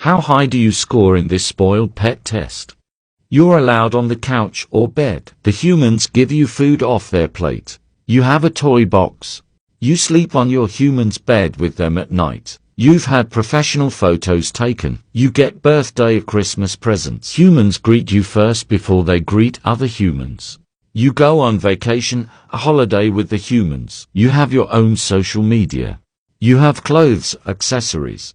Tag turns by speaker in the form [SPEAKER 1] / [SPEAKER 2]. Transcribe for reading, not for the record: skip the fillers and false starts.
[SPEAKER 1] How high do you score in this spoiled pet test? You're allowed on the couch or bed. The humans give you food off their plate. You have a toy box. You sleep on your human's bed with them at night. You've had professional photos taken. You get birthday or Christmas presents. Humans greet you first before they greet other humans. You go on vacation, a holiday with the humans. You have your own social media. You have clothes, accessories.